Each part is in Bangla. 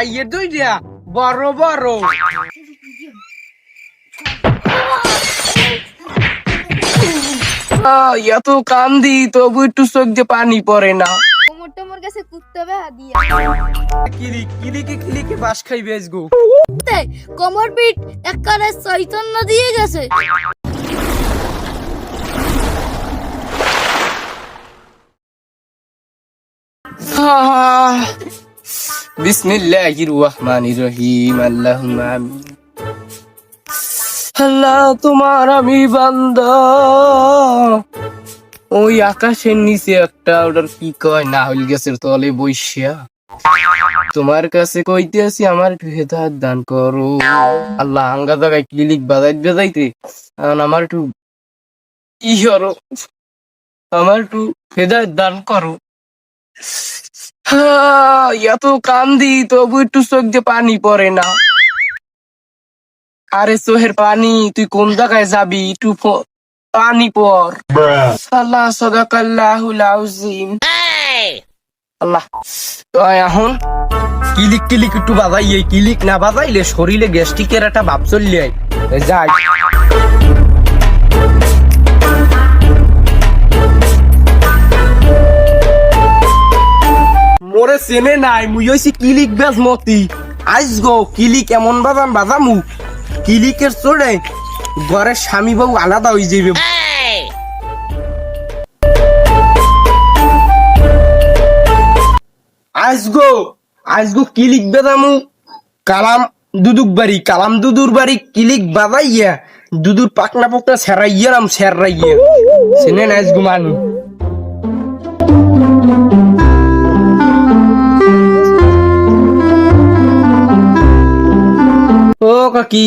মাইয়ের দুই দিয়া বড় বড়। এত কান্দি তবু একটু চোখ দিয়ে পানি পড়ে না। কোমর টোমর কাছে কুত্তে হবে দিয়া কিলিকে বাস খাই বেশ গো। কোমর পিঠ একবারে চৈতন্য দিয়ে গেছে। বিসমিল্লাহির রহমানির রহিম। আল্লাহুম্মা আমিন। আল্লাহ তোমার আমি বান্দা। ওই আকাশের নিচে একটা ওটার কি কয় নাহল গাছের তলে বইসা তোমার কাছে কইতে আছি আমার একটু হেদায়েত দান করো আল্লাহ। আঙ্গা জায়গায় ক্লিনিক বাজাইতে আমার একটু ই করো, আমার একটু হেদায়েত দান করো। এত কান্দি তবু একটু চোখ দিয়ে পানি পড়ে না। আরে চোহের পানি তুই কোন জায়গায় যাবি? একটু পানি পর। আল্লাহ সাদাকাল্লাহুল আযীম। আল্লাহ তো এখন কিলিক একটু বাজাইয়ে, কিলিক না বাজাইলে শরীরে গ্যাস্ট্রিকের একটা ভাব চললে যাই। মোরে চেনে নাই, মুই হইছি কিলিক বেজ মতি। আইস গো কিলিক এমন বাজামু কিলিকের চড়ে ঘরের স্বামী বউ আলাদা হয়ে যাবে। আইসগো কিলিক বেদামু কালাম দুদুর বাড়ি কিলিক বাজাইয়া দুদুর পাকনা পোকনা সেরাইয়া নাম সেরাইয়া সেনে আইসগো মানু। ও কাকি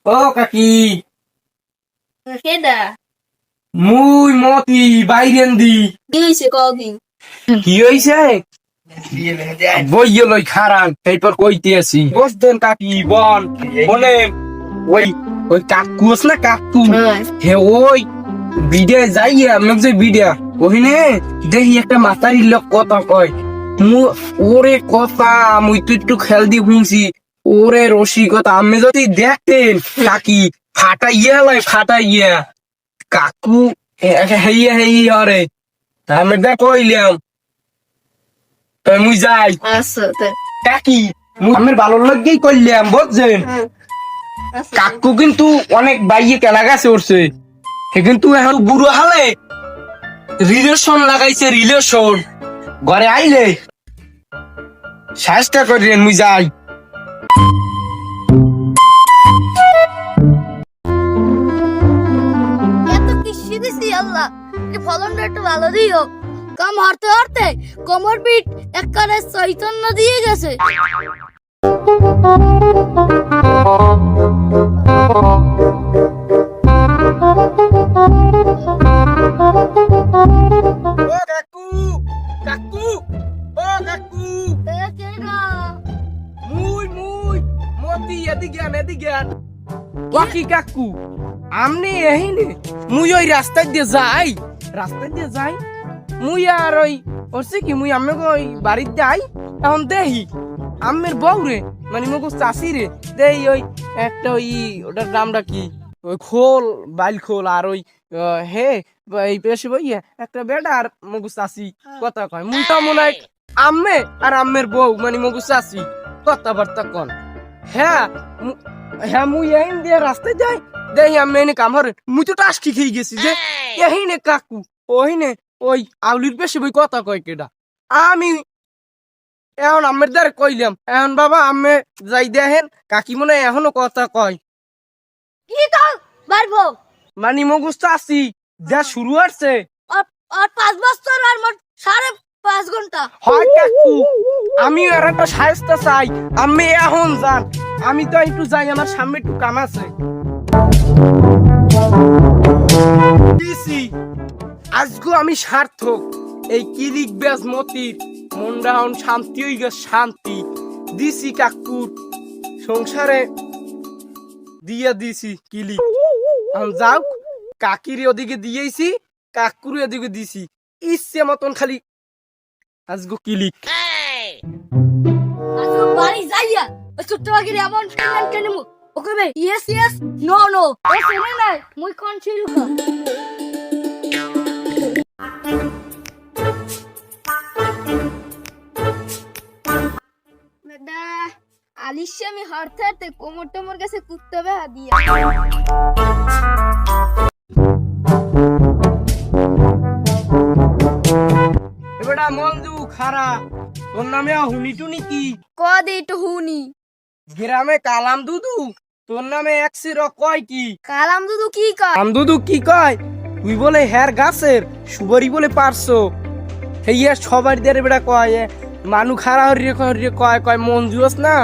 ও কাকি কেডা মুই মতি বাইরেন দি। কি হইছে কদিন? কি হইছে? বইয়ে লই খারান এরপর কইতে আছি। বসদেন কাকি বল বলে ওই ওই কাকু আছে না কাকু, হে ওই বিডে যাইয়া আমি যে বিডা ওহিনে দেখি একটা মাতারির লোক কথা কয়। ওরে কথা মুই তো একটু খেল দি শুনছি। ওরে রসিকতা আমি যদি দেখতেন কাকি ফাটাইয়া কাকু হেইয়া রে আমি দেখ কইলাম মুই যাই। আচ্ছা কাকি আমার ভালো লাগেই করলাম বুঝছেন। কাকু কিন্তু অনেক বাইয়ে কেলা গাছে উঠছে, সে কিন্তু এখন বুড়ো হালে রিলেশন লাগাইছে। রিলেশন ঘরে আইলে চেষ্টা করেন মুই যাই। এত কিসি দিছি আল্লাহ, এই ফলনটা একটু ভালো দিও। কাম হরতে কোমর পিঠ একবারে চৈতন্য দিয়ে গেছে। কাকু আমনে এহিনে মুই ওই রাস্তা দিয়ে যাই মুই আর ওই হচ্ছে কি মুই আমি ওই বাড়িতে যাই। এখন দেখি আমের বউ রে মানে মগো চাষি রে দেই ওই একটা ওই ওটার নামটা কি ওই বাইল খোল আর ওই হে এই পেশে বইয়া একটা বেটা আর মগু চাষি কথা কয়। মুইটা মনে হয় আম্মে আর আম্মের বউ মানে মগু চাষি কথাবার্তা কন। হ্যাঁ মুই এই দিয়ে রাস্তায় যাই দেখি আমি এনে কাম হরে মুই তো টাসকি খেয়ে গেছি যে এহিনে কাকু ওহিনে ওই আউলির বেশি বই কথা কয় কেডা। আমি এখন আমের দ্বারা কইলাম এখন বাবা আমি যাই দেখেন কাকি মনে এখনো কথা কয়। কি কও পারবো মানে মগুস্ত আছি যা শুরু হচ্ছে আর 5 বছর আর মোট 5.5 ঘন্টা হয় কাকু। আমি আর একটা সাহায্য চাই, আমি এখন যান। আমি তো একটু যাই, আমার সামনে একটু কাম আছে। আজকে আমি সার্থক এই কিলিক বেজ মতির মনটা এখন শান্তি হয়ে গেছে। শান্তি দিছি কাকুর সংসারে দিয়া দিছি কিলিক। এখন যাও কাকির ওদিকে দিয়েছি কাকুর ওদিকে দিছি ইচ্ছে মতন খালি আজকে কিলিক। ছোট্ট বাকি এমন ফিল্ম কেন ওকে বে ইয়েস ইয়েস নো নো ও শুনে না মুই কোন ছিল বেটা আলিশা আমি হাঁটতে হাঁটতে কোমরটা মোর কাছে কুত্তে বে দিয়া এবারে মঞ্জু খারা তোর নামে হুনি টুনি কি কদে একটু হুনি গ্রামে কালাম দুদু তোর নামে একশির কয় কি কালাম দুদু কি কয় কালাম দুদু কি কয় তুই বলে হ্যার গাছের সুবরি বলে পারছো হেইয়া সবার দের বেড়া কয় মানু খারা হরিয়ে কয় কয় মঞ্জু আস না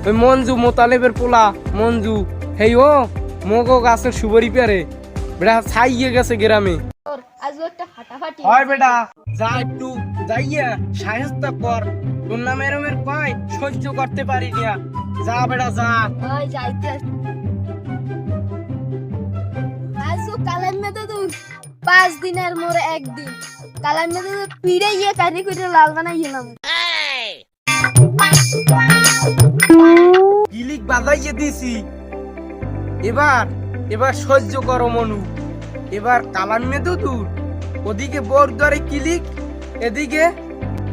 ওই মঞ্জু মোতালেবের পোলা মঞ্জু হেই ও মগো গাছের সুবরি পেরে বেড়া ছাইয়ে গেছে গ্রামে তোর আজ একটা ফাটাফাটি হয় বেটা যা একটু যাইয়া সাহায্য কর তোর নামে এরমের কয় সহ্য করতে পারি না যা বেটা যা ওই যাইতে আজ তো কালাম মে তো 5 দিনের মোর একদিন কালাম মে তো পিড়ে ইয়ে কারি করে লাল বানাই গেলাম কিলিক বাজাইয়ে দিছি এবার এবার সহ্য করো মনু এবার কালাম মে দুদুর ওদিকে বোর ধরে কিলিক এদিকে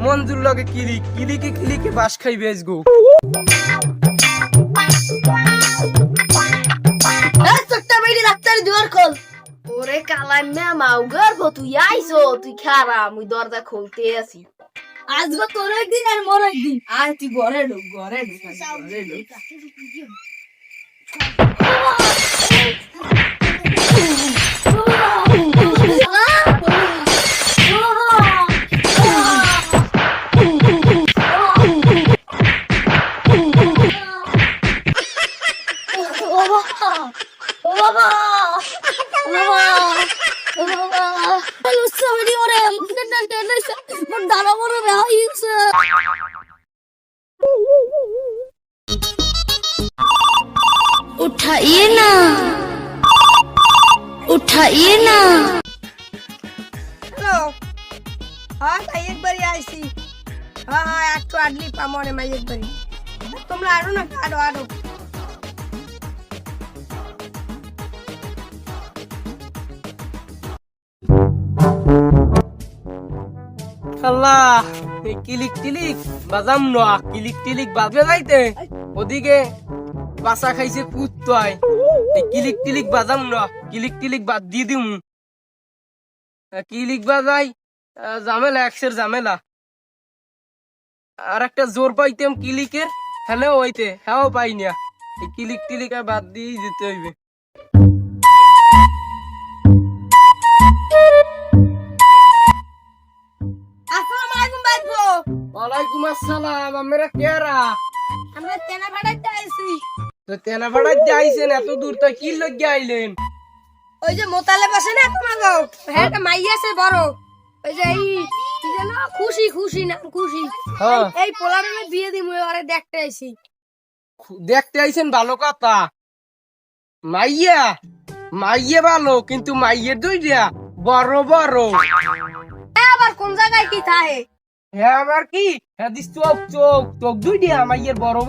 মঞ্জুর লগে কিলিক কিলিকে বাস খাই বেচগো এই ছোট্ট বেটি ডাক্তার দুয়ার খোল ওরে কালাম মে মাউগার গো তুই আইছো তুই খারা মুই দরজা খুলতে আছি আজ গো তোর একদিন আর মোর একদিন আয় তুই ঘরে ঢুক उठाइए ना उठाइए ना হ্যালো হ্যাঁ তাই একবারই আইসি হ্যাঁ হ্যাঁ একটু আডলি পামরে মাই একবারই তোমরা আরো না আরো আল্লাহ এই কিলিক বাজাম না কিলিক বাজবে যাইতে ওদিকে বাসা খাইছে কুত্তায় এই কিলিক বাজাম না কিলিক বাদ দিয়ে দিম কিলিক বাজাই ঝামেলা একশের ঝামেলা আর একটা জোর পাইতাম কিলিকের হ্যালো হইতে হ্যাঁ পাই না এই কিলিক আর বাদ দিয়ে দিতে হইবে আসসালামু আলাইকুম বাইবো ওয়ালাইকুম আসসালাম আমরা কেরা আমরা তেনা ভাড়াইতে আইছি তো তেনা ভাড়াইতে আইছেন এত দূর তো কি লজ্ঞা আইলেন ওই যে মোতালে বসে না তোমার গো হ্যাঁ একটা মাই আছে বড় ওই যে এই কি যেন খুশি না খুশি হ্যাঁ এই পোলারে বিয়ে দিমু ওরে দেখতে আইছি দেখতে আইছেন ভালো কথা মাইয়া ভালো কিন্তু মাইয়ের দুইটা বড় আবার কোন জায়গায় কি থাকে হ্যাঁ আমার কি হ্যাঁ দিস চোখ দুইটা মাইয়ের বড়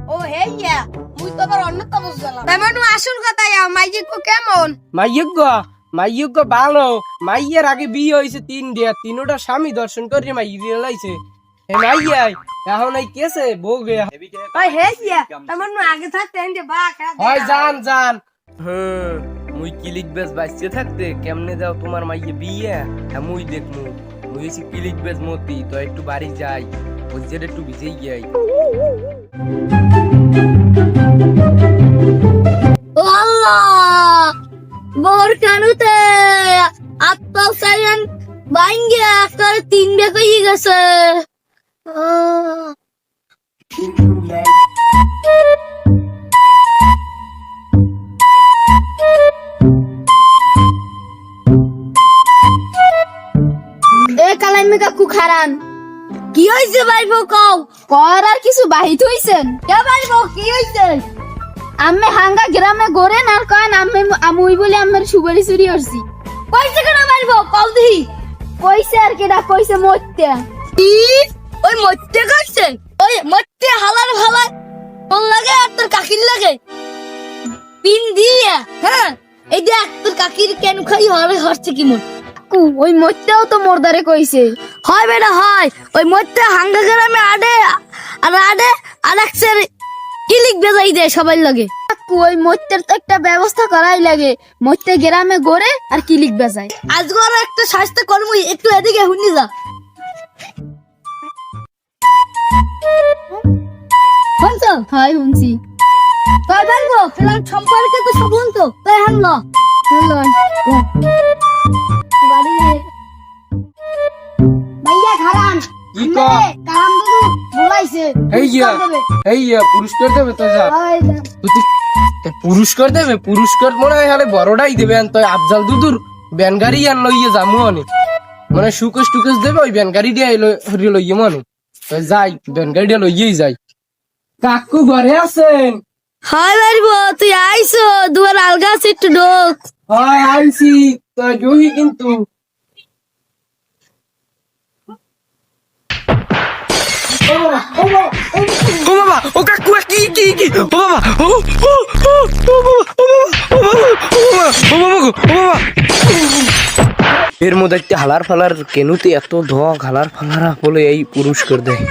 ও হেইয়া মুই তো আবার অন্য তো বুঝলাম তেমন আসল কথা মাইজি কো কেমন মাইয়ক ভালো মাইয়ের আগে বিয়ে হয়েছে তিনোটা স্বামী দর্শন করে মাইয়ে লাইছে মাইয়াই এখন এই কেসে ভোগে ওই হেইয়া তেমন আগে থাকতে এন্ড বা হয় জান মুই কিলিক বেশ বাইসে থাকতে কেমনে যাও তোমার মাইয়ে বিয়ে হ্যাঁ মুই দেখমু মুই হয়েছি কিলিক বেশ মতি তো একটু বাড়ি যাই ওই যেটা একটু ভিজেই যাই ও আল্লাহ মোর কানুতে আত্মা সাইন বাইঙ্গে আকার 3 বে কই গেছে এ কালাইমে কাকু খারান কি হইছে ভাইবো কও কর আর কিছু বাহিত হইছেন কে ভাইবো কি হইছে আম্মে হাঙ্গা গ্রামে গরে না কয় আম্মে আমুই বলে আম্মের সুবারি চুরি করছি কইছে কেন ভাইবো কও দি কইছে আর কেডা কইছে মরতে কি ওই মরতে কইছে ওই মরতে হালার ভালা তোর লাগে আর তোর কাকির লাগে পিন দিয়া হ্যাঁ এই দেখ তোর কাকির কেন খাই হরে হচ্ছে কি মন ওই মইটাও তো মোরদারে কইছে হয় বেটা হয় ওই মইটা হাঙ্গা গ্রামে আডে আরেকসের কিলিক বেজাই দেয় সবাই লাগে ওই মইটার তো একটা ব্যবস্থা করাই লাগে মইটা গ্রামে গড়ে আর কিলিক বেজায় আজগর একটা স্বাস্থ্য কর্মী একটু এদিকে হুনি যা শুনছো হাই শুনছি তাই বলবো খেলার সম্পর্কে তো সব শুনতো তাই হানলো ভাইয়া খারান কি কো? কারাম দাদু বলাইছে এই পুরস্কার দেবে তো যা পুরস্কার দেবে পুরস্কার মনে হয় আরে বড়টাই দেবে তো আফজাল দুদুর ব্যান গাড়ি আর লইয়ে যামু অনেক মানে সুকেশ টুকেশ দেবে ওই ব্যান গাড়ি দিয়ে লইয়ে মনে যাই ব্যান গাড়ি দিয়ে লইয়েই যাই কাকু ঘরে আছেন হাই বাড়িবো তুই আইছো দুয়ার আলগা আছে একটু ঢোক হয় আইছি তো জুহি কিন্তু ও বাবা ও কাকু কি কি কি ও বাবা ও বাবা এর মধ্যে একটা হালার ফালার কেনুতে এত ধোয়া হালার ফালারা বলে এই পুরস্কার দেয়